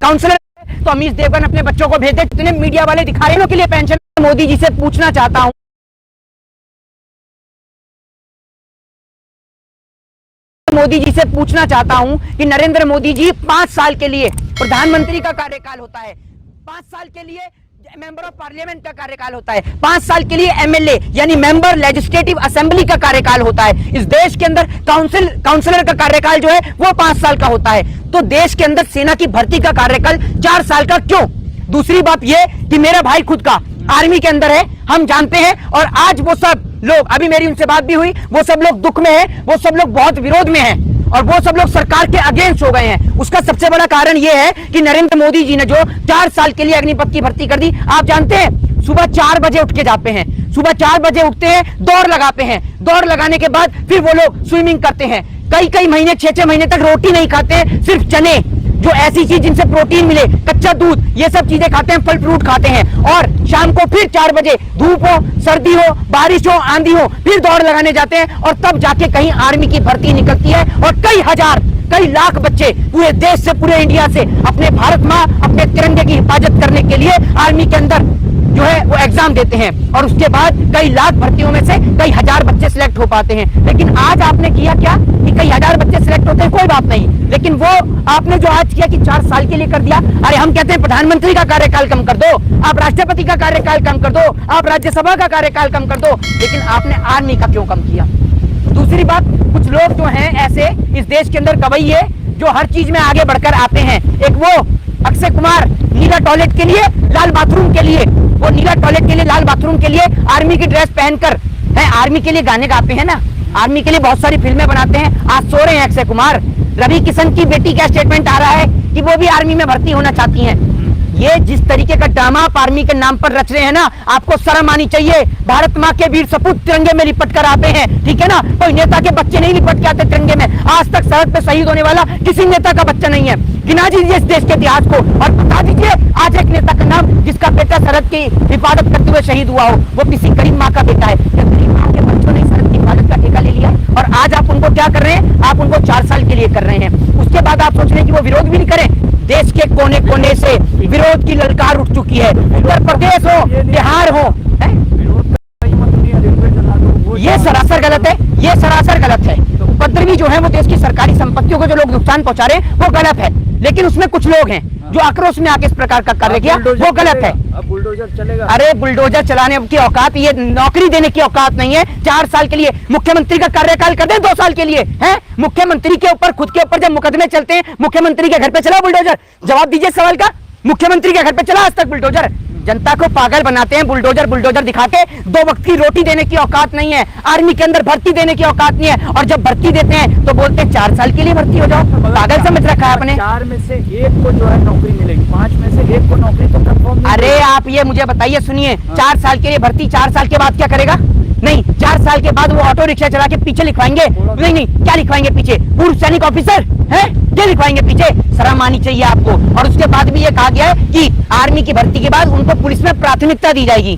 Counsellor तो अमीश देवगन अपने बच्चों को भेज दे। जितने मीडिया वाले दिखा रहे हैं के लिए पेंशन, मोदी जी से पूछना चाहता हूं, मोदी जी से पूछना चाहता हूं कि नरेंद्र मोदी जी 5 साल के लिए प्रधानमंत्री का कार्यकाल होता है, 5 साल के लिए मेंबर ऑफ पार्लियामेंट का कार्यकाल होता है, 5 साल के लिए एमएलए यानी मेंबर लेजिस्लेटिव असेंबली का कार्यकाल होता है। इस देश के अंदर काउंसलर का कार्यकाल जो है वो 5 साल का होता है। तो देश के अंदर सेना की भर्ती का कार्यकाल 4 साल का क्यों? दूसरी बात ये कि मेरा भाई खुद का आर्मी के अंदर है, हम जानते हैं, और आज वो सब लोग, अभी मेरी उनसे बात भी हुई, वो सब लोग दुख में हैं, वो सब लोग बहुत विरोध में हैं और वो सब लोग सरकार के अगेंस्ट हो गए हैं। उसका सबसे बड़ा कारण ये है कि नरेंद्र मोदी जी ने जो 4 साल के लिए अग्निपथ की भर्ती कर दी। आप जानते हैं सुबह 4 बजे उठ के जाते हैं, सुबह 4 बजे उठते हैं, दौड़ लगाते हैं, दौड़ लगाने के बाद फिर वो लोग स्विमिंग करते हैं, कई महीने 6 महीने तक रोटी नहीं खाते हैं, सिर्फ चने, जो ऐसी चीज जिनसे प्रोटीन मिले, कच्चा दूध, ये सब चीजें खाते हैं, फल फ्रूट खाते हैं, और शाम को फिर 4 बजे धूप हो, सर्दी हो, बारिश हो, आंधी हो, फिर दौड़ लगाने जाते हैं और तब जाके कहीं आर्मी की भर्ती निकलती है और कई हजार कई लाख बच्चे पूरे देश से, पूरे इंडिया से अपने भारत माँ, अपने तिरंगे की हिफाजत करने के लिए आर्मी के अंदर जो है वो एग्जाम देते हैं और उसके बाद कई लाख भर्तियों में से कई हजार बच्चे सिलेक्ट हो पाते हैं। लेकिन आज आपने किया क्या कि कई हजार बच्चे सिलेक्ट होते हैं, कोई बात नहीं, लेकिन वो आपने जो आज किया कि 4 साल के लिए कर दिया। अरे हम कहते हैं प्रधानमंत्री का कार्यकाल कम कर दो, आप राष्ट्रपति का कार्यकाल कम कर दो, आप राज्यसभा का कार्यकाल कम कर दो, लेकिन आपने आर्मी का क्यों कम किया? दूसरी बात, कुछ लोग जो हैं ऐसे इस देश के अंदर गवैये जो हर चीज में आगे बढ़कर आते हैं। एक वो अक्षय कुमार नीला टॉयलेट के लिए, लाल बाथरूम के लिए, वो नीला टॉयलेट के लिए, लाल बाथरूम के लिए आर्मी की ड्रेस पहनकर है, आर्मी के लिए गाने गाते हैं ना, आर्मी के लिए बहुत सारी फिल्में बनाते हैं। आज सो रहे हैं अक्षय कुमार। रवि किशन की बेटी का स्टेटमेंट आ रहा है कि वो भी आर्मी में भर्ती होना चाहती हैं। ये जिस तरीके का ड्रामा आप आर्मी के नाम पर रच रहे हैं ना, आपको शर्म आनी चाहिए। भारत माँ के वीर सपूत तिरंगे में लिपट कर आते हैं, ठीक है ना, कोई नेता के बच्चे नहीं लिपट के आते तिरंगे में। आज तक सरहद पे शहीद होने वाला किसी नेता का बच्चा नहीं है। गिना दीजिए इस देश के इतिहास को और बता दीजिए आज एक नेता का नाम जिसका बेटा सरहद की हिफाजत करते हुए शहीद हुआ हो, वो किसी गरीब माँ का बेटा है। गरीब माँ के बच्चों ने सरहद की हिफाजत का ठेका ले लिया और आज आप उनको क्या कर रहे हैं? आप उनको 4 साल के लिए कर रहे हैं। उसके बाद आप सोच रहे हैं कि वो विरोध भी नहीं करें। देश के कोने कोने से विरोध की ललकार उठ चुकी है, उत्तर प्रदेश हो, बिहार हो, ये सरासर गलत है, ये सरासर गलत है। उपद्रवी जो है वो देश की सरकारी संपत्तियों को जो लोग नुकसान पहुंचा रहे हैं वो गलत है, लेकिन उसमें कुछ लोग हैं जो आक्रोश में आके इस प्रकार का कार्य किया, वो गलत है। अब बुलडोजर चलेगा? अरे बुलडोजर चलाने की औकात, ये नौकरी देने की औकात नहीं है। 4 साल के लिए मुख्यमंत्री का कार्यकाल कर दे 2 साल के लिए, हैं? मुख्यमंत्री के ऊपर, खुद के ऊपर जब मुकदमे चलते हैं, मुख्यमंत्री के घर पे चला बुलडोजर? जवाब दीजिए सवाल का, मुख्यमंत्री के घर पे चला आज तक बुलडोजर? जनता को पागल बनाते हैं बुलडोजर बुलडोजर दिखा के। 2 वक्त की रोटी देने की औकात नहीं है, आर्मी के अंदर भर्ती देने की औकात नहीं है, और जब भर्ती देते हैं तो बोलते हैं 4 साल के लिए भर्ती हो जाओ। पागल समझ रखा है आपने। 4 में से 1 को जो है नौकरी मिलेगी, 5 में से 1 को नौकरी तो कंफर्म। अरे आप ये मुझे बताइए, सुनिए, 4 साल के लिए भर्ती, 4 साल के बाद क्या करेगा? नहीं, 4 साल के बाद वो ऑटो रिक्शा चला के पीछे लिखवाएंगे, नहीं, क्या लिखवाएंगे पीछे? पूर्व सैनिक ऑफिसर है, ये लिखवाएंगे पीछे। शर्म आनी चाहिए आपको। और उसके बाद भी ये कहा गया है कि आर्मी की भर्ती के बाद उनको पुलिस में प्राथमिकता दी जाएगी।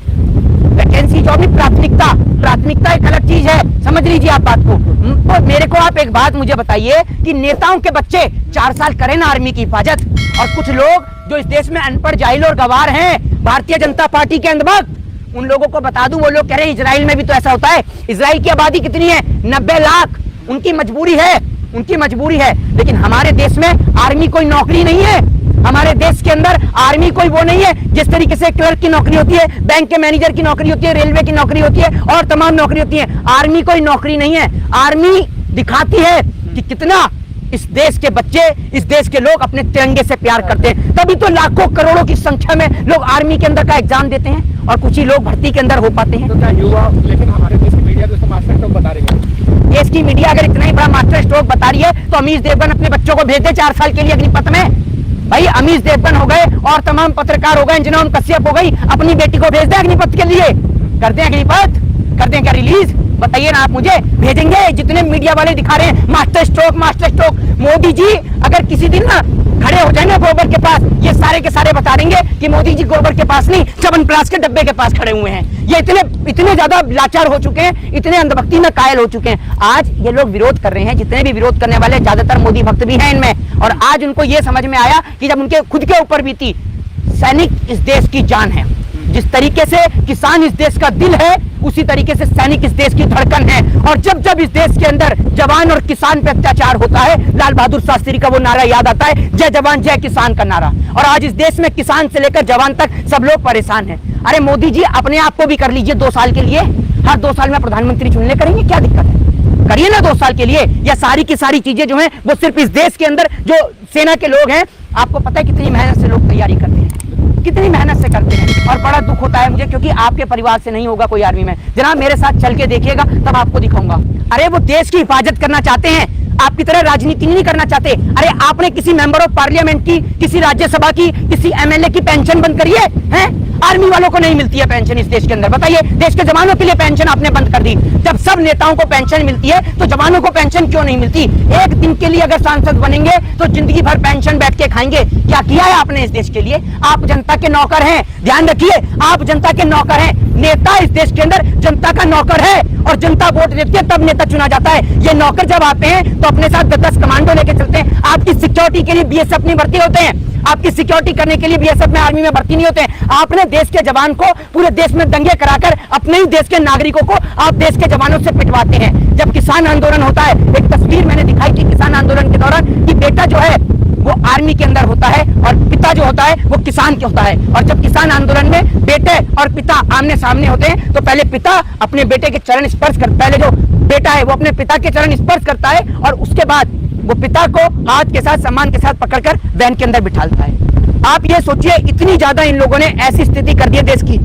वैकेंसी जॉब में प्राथमिकता एक अलग चीज है, समझ लीजिए आप बात को। तो मेरे को आप एक बात मुझे बताइए कि नेताओं के बच्चे 4 साल करें ना आर्मी की हिफाजत, और कुछ लोग जो इस देश में अनपढ़, जाहिल और गवार हैं, भारतीय जनता पार्टी के अंधभक्त, उन लोगों को बता दूं, वो लोग कह रहे हैं इजराइल में भी तो ऐसा होता है। इजराइल की आबादी कितनी है? 90 लाख। उनकी मजबूरी है, उनकी मजबूरी है, लेकिन हमारे देश में आर्मी कोई नौकरी नहीं है। हमारे देश के अंदर आर्मी कोई वो नहीं है जिस तरीके से क्लर्क की नौकरी होती है, बैंक के मैनेजर की नौकरी होती है, रेलवे की नौकरी होती है और तमाम नौकरी होती है। आर्मी कोई नौकरी नहीं है। आर्मी दिखाती है कि कितना इस देश के बच्चे, इस देश के लोग अपने तिरंगे से प्यार करते हैं। तभी तो लाखों करोड़ों की संख्या में लोग आर्मी के अंदर का एग्जाम देते हैं और कुछ ही लोग भर्ती के अंदर हो पाते हैं। तो क्या युवा, लेकिन हमारे देश की मीडिया तो मास्टर स्ट्रोक बता रही है। देश की मीडिया अगर इतना ही बड़ा मास्टर स्ट्रोक बता रही है तो अमीश देवगन अपने बच्चों को भेज दे 4 साल के लिए अग्निपथ में। भाई अमीश देवगन हो गए और तमाम पत्रकार हो गए, इंजनोम कश्यप हो गई, अपनी बेटी को भेज दे अग्निपथ के लिए। कर दें अग्निपथ, कर दें क्या रिलीज? बताइए ना आप मुझे, भेजेंगे? जितने मीडिया वाले दिखा रहे हैं मास्टर स्ट्रोक। मोदी जी अगर किसी दिन ना खड़े हो जाए ना गोबर के पास, ये सारे सारे के सारे बता देंगे कि मोदी जी गोबर के पास नहीं, च्यवनप्राश के डब्बे के पास खड़े हुए हैं। ये इतने ज्यादा लाचार हो चुके हैं, इतने अंधभक्ति में कायल हो चुके हैं। आज ये लोग विरोध कर रहे हैं, जितने भी विरोध करने वाले ज्यादातर मोदी भक्त भी हैं इनमें, और आज उनको ये समझ में आया कि जब उनके खुद के ऊपर बीती, सैनिक इस देश की जान है। जिस तरीके से किसान इस देश का दिल है, उसी तरीके से सैनिक इस देश की धड़कन है। और जब जब इस देश के अंदर जवान और किसान पे अत्याचार होता है, लाल बहादुर शास्त्री का वो नारा याद आता है, जय जवान जय किसान का नारा। और आज इस देश में किसान से लेकर जवान तक सब लोग परेशान हैं। अरे मोदी जी, अपने आप को भी कर लीजिए 2 साल के लिए। हर 2 साल में प्रधानमंत्री चुनने करेंगे, क्या दिक्कत है? करिए ना 2 साल के लिए। या सारी की सारी चीजें जो है वो सिर्फ इस देश के अंदर जो सेना के लोग हैं, आपको पता है कितनी मेहनत से लोग तैयारी करते हैं, कितनी मेहनत से करते हैं। और बड़ा दुख होता है मुझे, क्योंकि आपके परिवार से नहीं होगा कोई आर्मी में। जनाब मेरे साथ चल के देखिएगा, तब आपको दिखाऊंगा। अरे वो देश की हिफाजत करना चाहते हैं, आपकी तरह राजनीति नहीं करना चाहते। अरे आपने किसी मेंबर ऑफ पार्लियामेंट की, किसी राज्यसभा की, किसी एमएलए की पेंशन बंद करी है? आर्मी वालों को नहीं मिलती है पेंशन इस देश के अंदर। बताइए, देश के जवानों के लिए पेंशन आपने बंद कर दी। जब सब नेताओं को पेंशन मिलती है तो जवानों को पेंशन क्यों नहीं मिलती? एक दिन के लिए अगर सांसद बनेंगे तो जिंदगी भर पेंशन बैठ के खाएंगे। क्या किया है आपने इस देश के लिए? आप जनता के नौकर हैं, ध्यान रखिए, आप जनता के नौकर हैं। नेता इस देश के अंदर जनता का नौकर है, और जनता वोट देती है तब नेता चुना जाता है। ये नौकर जब आते हैं तो अपने साथ 10 कमांडो लेके चलते हैं। आपकी सिक्योरिटी के लिए बीएसएफ में भर्ती होते हैं, आपकी सिक्योरिटी करने के लिए बीएसएफ में, आर्मी में भर्ती नहीं होते हैं। आपने देश के जवान को पूरे देश में दंगे कराकर अपने ही देश के नागरिकों को आप देश के जवानों से पिटवाते हैं। जब किसान आंदोलन होता है, एक तस्वीर मैंने दिखाई थी किसान आंदोलन के दौरान, कि बेटा जो है वो आर्मी के अंदर होता है और पिता जो होता है वो किसान के होता है। और जब किसान आंदोलन में बेटे और पिता आमने सामने होते हैं तो पहले पिता अपने बेटे के चरण स्पर्श कर, पहले जो बेटा है वो अपने पिता के चरण स्पर्श करता है, और उसके बाद वो पिता को हाथ के साथ, सम्मान के साथ पकड़कर वैन के अंदर बिठाता है। आप ये सोचिए, इतनी ज्यादा इन लोगों ने ऐसी स्थिति कर दी है, देश की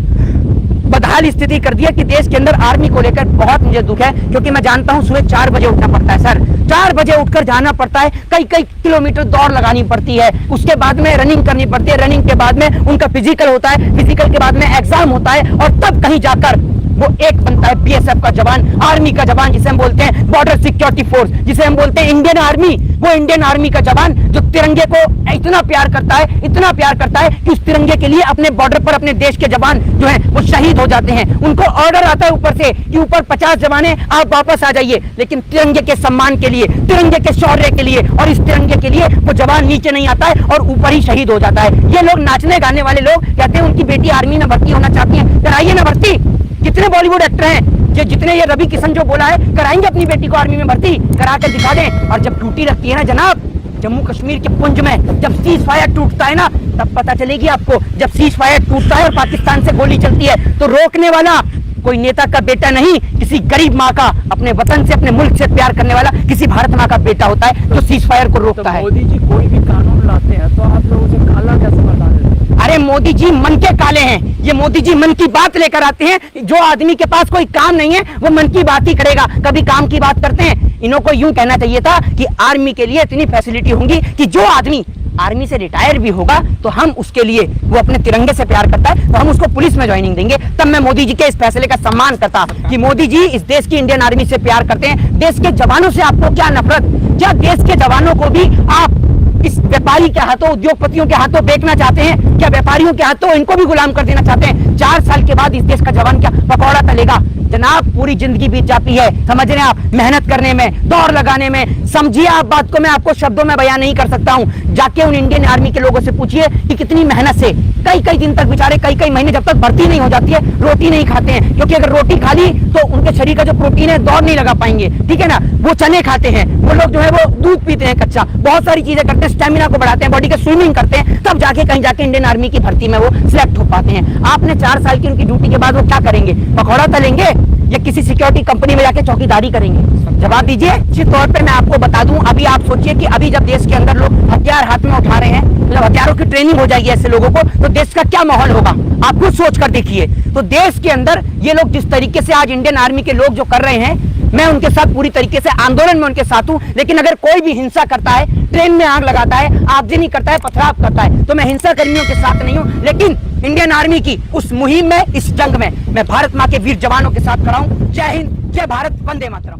बदहाल स्थिति कर दी है कि देश के अंदर आर्मी को लेकर बहुत मुझे दुख है। क्योंकि मैं जानता हूं सुबह 4 बजे उठना पड़ता है सर, 4 बजे उठकर जाना पड़ता है, कई किलोमीटर दौड़ लगानी पड़ती है, उसके बाद में रनिंग करनी पड़ती है, रनिंग के बाद में उनका फिजिकल होता है, फिजिकल के बाद में एग्जाम होता है, और तब कहीं जाकर वो एक बनता है बीएसएफ का जवान, आर्मी का जवान, जिसे हम बोलते हैं बॉर्डर सिक्योरिटी फोर्स, जिसे हम बोलते हैं इंडियन आर्मी। वो इंडियन आर्मी का जवान जो तिरंगे को इतना प्यार करता है, इतना प्यार करता है कि उस तिरंगे के लिए अपने बॉर्डर पर अपने देश के जवान जो हैं वो शहीद हो जाते हैं। उनको ऑर्डर आता है ऊपर से कि ऊपर 50 जवान आप वापस आ जाइए, लेकिन तिरंगे के सम्मान के लिए, तिरंगे के शौर्य के लिए और इस तिरंगे के लिए वो जवान नीचे नहीं आता है और ऊपर ही शहीद हो जाता है। ये लोग नाचने गाने वाले लोग कहते हैं उनकी बेटी आर्मी में भर्ती होना चाहती है, कराइए ना भर्ती। कितने बॉलीवुड एक्टर हैं जितने ये रवि किशन जो बोला है, कराएंगे अपनी बेटी को आर्मी में भर्ती, करा कर दिखा दें। और जब टूटी रखती है ना जनाब, जम्मू कश्मीर के पुंज में जब सीज फायर टूटता है ना, तब पता चलेगी आपको। जब सीज फायर टूटता है और पाकिस्तान से गोली चलती है तो रोकने वाला कोई नेता का बेटा नहीं, किसी गरीब माँ का, अपने वतन से, अपने मुल्क से प्यार करने वाला किसी भारत माँ का बेटा होता है जो सीज फायर को रोकता है। मोदी जी कोई भी कानून लाते हैं तो आप लोगों से काला कैसे बता देते हैं? अरे मोदी जी मन के काले हैं, ये मोदी जी मन की बात लेकर आते हैं। जो आदमी के पास कोई काम नहीं है वो मन की बात ही करेगा, कभी काम की बात करते हैं। इन्हों को यूं कहना चाहिए था कि आर्मी के लिए इतनी फैसिलिटी होंगी कि जो आदमी आर्मी से रिटायर भी होगा तो हम उसके लिए, वो अपने तिरंगे से प्यार करता है तो हम उसको पुलिस में ज्वाइनिंग देंगे। तब मैं मोदी जी के इस फैसले का सम्मान करता कि मोदी जी इस देश की इंडियन आर्मी से प्यार करते हैं। देश के जवानों से आपको क्या नफरत? क्या देश के जवानों को भी आप इस व्यापारी के हाथों, उद्योगपतियों के हाथों बेचना चाहते हैं? क्या व्यापारियों के हाथों इनको भी गुलाम कर देना चाहते हैं? 4 साल के बाद इस देश का जवान क्या पकौड़ा तलेगा? जनाब पूरी जिंदगी बीत जाती है, समझ रहे हैं आप, मेहनत करने में, दौड़ लगाने में। समझिए आप बात को, मैं आपको शब्दों में बयान नहीं कर सकता हूं। जाके उन इंडियन आर्मी के लोगों से पूछिए कि कितनी मेहनत से कई दिन तक बेचारे, कई महीने जब तक भर्ती नहीं हो जाती है, रोटी नहीं खाते हैं। क्योंकि अगर रोटी खा ली तो उनके शरीर का जो प्रोटीन है दौड़ नहीं लगा पाएंगे, ठीक है ना। वो चने खाते हैं, वो लोग जो है वो दूध पीते हैं कच्चा, बहुत सारी चीजें करते हैं, स्टेमिना को बढ़ाते हैं, बॉडी का स्विमिंग करते हैं, तब जाके कहीं जाके इंडियन आर्मी की भर्ती में वो सिलेक्ट हो पाते हैं। आपने 4 साल की उनकी ड्यूटी के बाद वो क्या करेंगे? पकौड़ा तलेंगे या किसी सिक्योरिटी कंपनी में जाके चौकीदारी करेंगे? जवाब दीजिए। निश्चित तौर पे मैं आपको बता दूं, अभी आप सोचिए कि अभी जब देश के अंदर लोग हथियार हाथ में उठा रहे हैं, जब हथियारों की ट्रेनिंग हो जाएगी ऐसे लोगों को, तो देश का क्या माहौल होगा आप खुद सोच कर देखिए। तो देश के अंदर ये लोग जिस तरीके से आज इंडियन आर्मी के लोग जो कर रहे हैं, मैं उनके साथ पूरी तरीके से आंदोलन में उनके साथ हूं। लेकिन अगर कोई भी हिंसा करता है, ट्रेन में आग लगाता है, आगजनी करता है, पथराव करता है, तो मैं हिंसा कर्मियों के साथ नहीं हूं। लेकिन इंडियन आर्मी की उस मुहिम में, इस जंग में मैं भारत माँ के वीर जवानों के साथ खड़ा हूं। जय हिंद, जय भारत, वंदे मातरम।